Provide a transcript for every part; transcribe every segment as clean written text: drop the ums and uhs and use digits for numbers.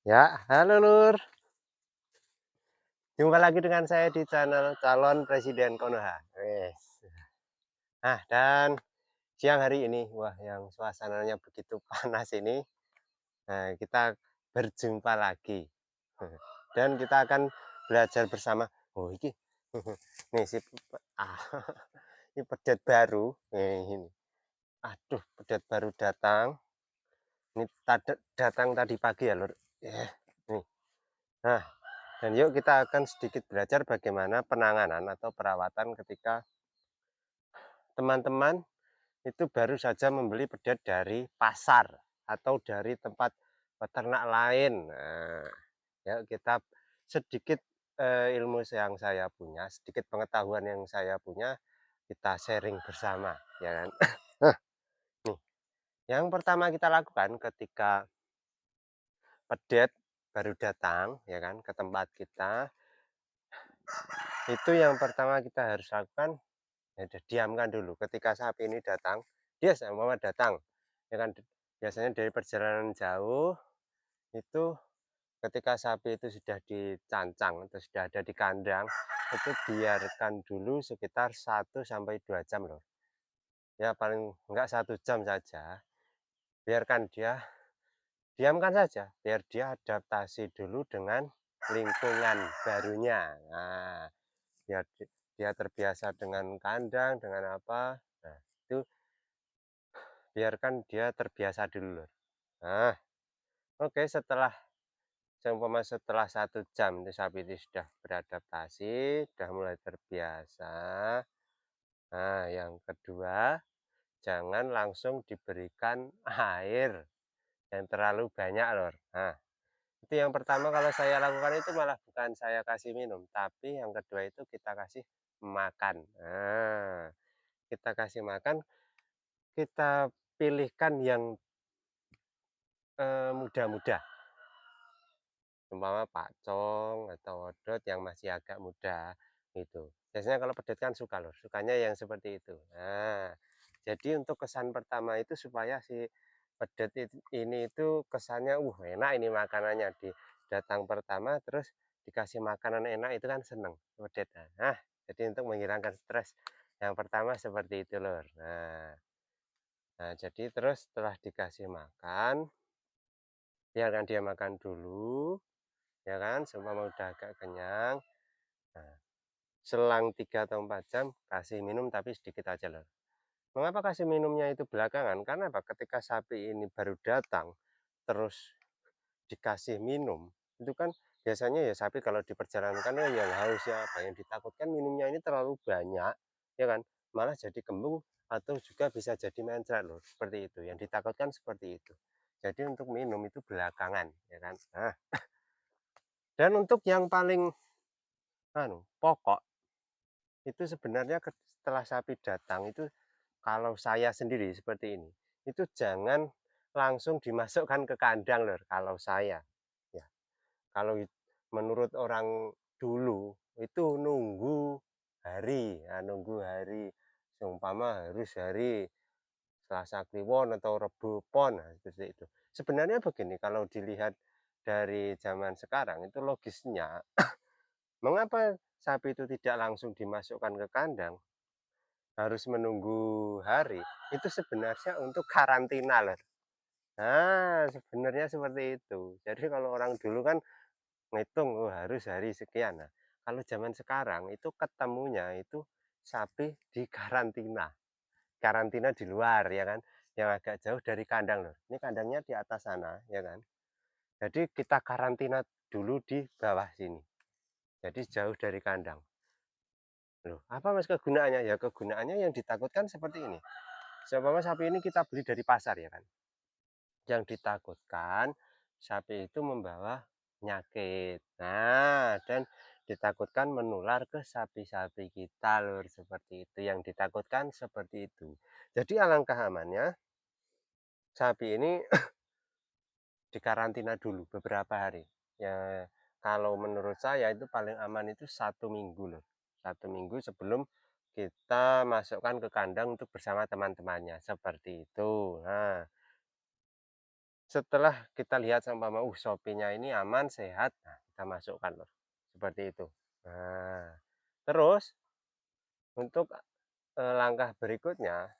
Ya, halo Lur. Jumpa lagi dengan saya di channel Calon Presiden Konoha. Wes. Dan siang hari ini, wah yang suasananya begitu panas ini, kita berjumpa lagi. Dan kita akan belajar bersama. Oh, ini, nih si ah, ini pedet baru. Ini. Aduh, pedet baru datang. Ini datang tadi pagi ya, Lur. Nih. Nah, dan yuk kita akan sedikit belajar bagaimana penanganan atau perawatan ketika teman-teman itu baru saja membeli pedet dari pasar atau dari tempat peternak lain. Nah, yuk kita sedikit ilmu yang saya punya, sedikit pengetahuan yang saya punya, kita sharing bersama, ya kan? Nih, yang pertama kita lakukan ketika pedet baru datang, ya kan, ke tempat kita, itu yang pertama kita harus lakukan. Ya udah diamkan dulu ketika sapi ini datang, dia sama datang, ya kan, biasanya dari perjalanan jauh itu ketika sapi itu sudah dicancang atau sudah ada di kandang, itu biarkan dulu sekitar 1 sampai 2 jam loh. Ya paling enggak 1 jam saja, biarkan dia diamkan saja, biar dia adaptasi dulu dengan lingkungan barunya. Nah, biar dia terbiasa dengan kandang, dengan apa, nah itu biarkan dia terbiasa dulu. Nah, oke, setelah 1 jam itu sapi itu sudah beradaptasi, sudah mulai terbiasa. Nah, yang kedua, jangan langsung diberikan air yang terlalu banyak, Lor. Nah, itu yang pertama kalau saya lakukan itu malah bukan saya kasih minum, tapi yang kedua itu kita kasih makan. Nah, kita kasih makan, kita pilihkan yang muda-muda. Umpama pakcong atau odot yang masih agak muda gitu. Biasanya kalau pedet kan suka loh, sukanya yang seperti itu. Nah, jadi untuk kesan pertama itu supaya si pedet ini itu kesannya, enak ini makanannya di datang pertama terus dikasih makanan enak itu kan seneng pedet. Nah, jadi untuk menghilangkan stres yang pertama seperti itu lor. Nah, jadi terus setelah dikasih makan, biarkan dia makan dulu. Ya kan, seumpama udah agak kenyang, nah, selang 3 atau 4 jam kasih minum tapi sedikit aja loh. Mengapa kasih minumnya itu belakangan? Karena apa? Ketika sapi ini baru datang, terus dikasih minum, itu kan biasanya ya sapi kalau diperjalankan kan yang haus ya apa, yang ditakutkan minumnya ini terlalu banyak, ya kan? Malah jadi kembung atau juga bisa jadi mencret loh, seperti itu. Yang ditakutkan seperti itu. Jadi untuk minum itu belakangan, ya kan? Nah, dan untuk yang paling pokok itu sebenarnya setelah sapi datang itu kalau saya sendiri seperti ini, itu jangan langsung dimasukkan ke kandang lho kalau saya. Ya, kalau menurut orang dulu itu nunggu hari, nunggu hari seumpama harus hari Selasa Kliwon atau Rebo Pon, nah seperti itu. Sebenarnya begini, kalau dilihat dari zaman sekarang itu logisnya mengapa sapi itu tidak langsung dimasukkan ke kandang, harus menunggu hari, itu sebenarnya untuk karantina loh. Nah, sebenarnya seperti itu. Jadi kalau orang dulu kan ngitung, oh harus hari sekian. Nah, kalau zaman sekarang itu ketemunya itu sapi di karantina. Karantina di luar ya kan, yang agak jauh dari kandang loh. Ini kandangnya di atas sana ya kan. Jadi kita karantina dulu di bawah sini. Jadi jauh dari kandang. Loh, apa Mas kegunaannya? Ya kegunaannya yang ditakutkan seperti ini. Seumpama sapi ini kita beli dari pasar ya kan. Yang ditakutkan sapi itu membawa penyakit. Nah, dan ditakutkan menular ke sapi-sapi kita lur seperti itu. Yang ditakutkan seperti itu. Jadi alangkah amannya sapi ini dikarantina dulu beberapa hari. Ya, kalau menurut saya itu paling aman itu 1 minggu loh. 1 minggu sebelum kita masukkan ke kandang untuk bersama teman-temannya seperti itu. Nah, setelah kita lihat seumpama, sapinya ini aman, sehat, nah kita masukkan Lur, seperti itu. Nah, terus untuk, langkah berikutnya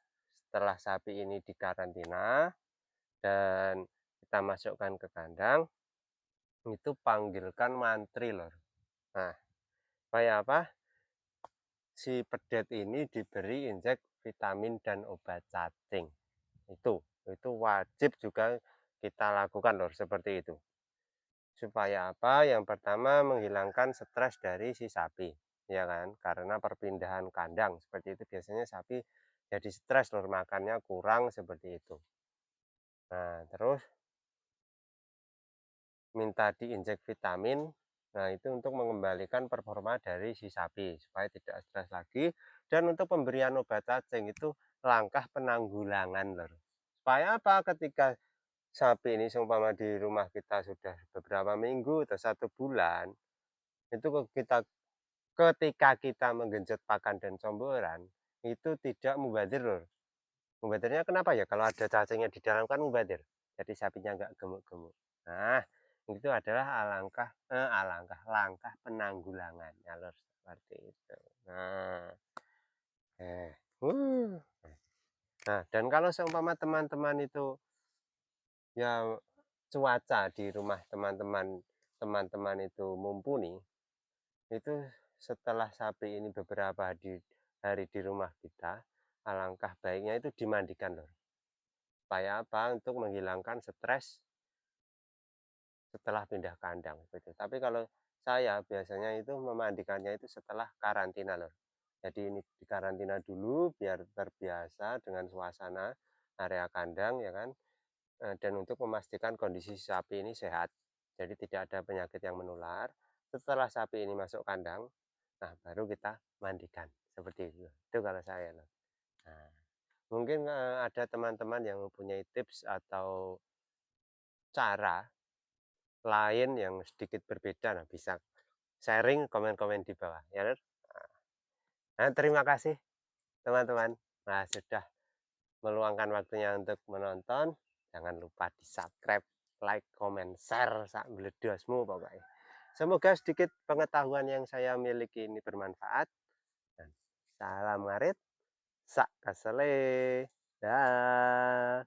setelah sapi ini dikarantina dan kita masukkan ke kandang, itu panggilkan mantri Lur. Nah, supaya apa? Si pedet ini diberi injek vitamin dan obat cacing. Itu wajib juga kita lakukan Lur, seperti itu. Supaya apa? Yang pertama menghilangkan stres dari si sapi, ya kan? Karena perpindahan kandang seperti itu biasanya sapi jadi stres Lur, makannya kurang seperti itu. Nah, terus minta diinjek vitamin, nah itu untuk mengembalikan performa dari si sapi supaya tidak stres lagi, dan untuk pemberian obat cacing itu langkah penanggulangan Lur. Supaya apa? Ketika sapi ini seumpama di rumah kita sudah beberapa minggu atau 1 bulan, itu ketika kita menggenjot pakan dan comboran, itu tidak mubazir Lur. Mubadirnya kenapa ya? Kalau ada cacingnya di dalam kan mubazir, jadi sapinya nggak gemuk-gemuk. Nah, itu adalah langkah penanggulangannya Lur, seperti itu. Nah, eh, uh. Nah, dan kalau seumpama teman-teman itu ya cuaca di rumah teman-teman itu mumpuni, itu setelah sapi ini beberapa hari di rumah kita, alangkah baiknya itu dimandikan Lur. Supaya apa? Untuk menghilangkan stres setelah pindah kandang gitu. Tapi kalau saya biasanya itu memandikannya itu setelah karantina Lur. Jadi ini dikarantina dulu biar terbiasa dengan suasana area kandang ya kan, dan untuk memastikan kondisi sapi ini sehat. Jadi tidak ada penyakit yang menular. Setelah sapi ini masuk kandang, nah baru kita mandikan, seperti itu. Itu kalau saya Lur. Nah, mungkin, ada teman-teman yang mempunyai tips atau cara lain yang sedikit berbeda, nah bisa sharing komen-komen di bawah ya Lur. Nah, terima kasih teman-teman, nah sudah meluangkan waktunya untuk menonton. Jangan lupa di-subscribe, like, comment, share sak mbledosmu pokoknya. Semoga sedikit pengetahuan yang saya miliki ini bermanfaat, dan salam ngarit, sak kasele. Dah.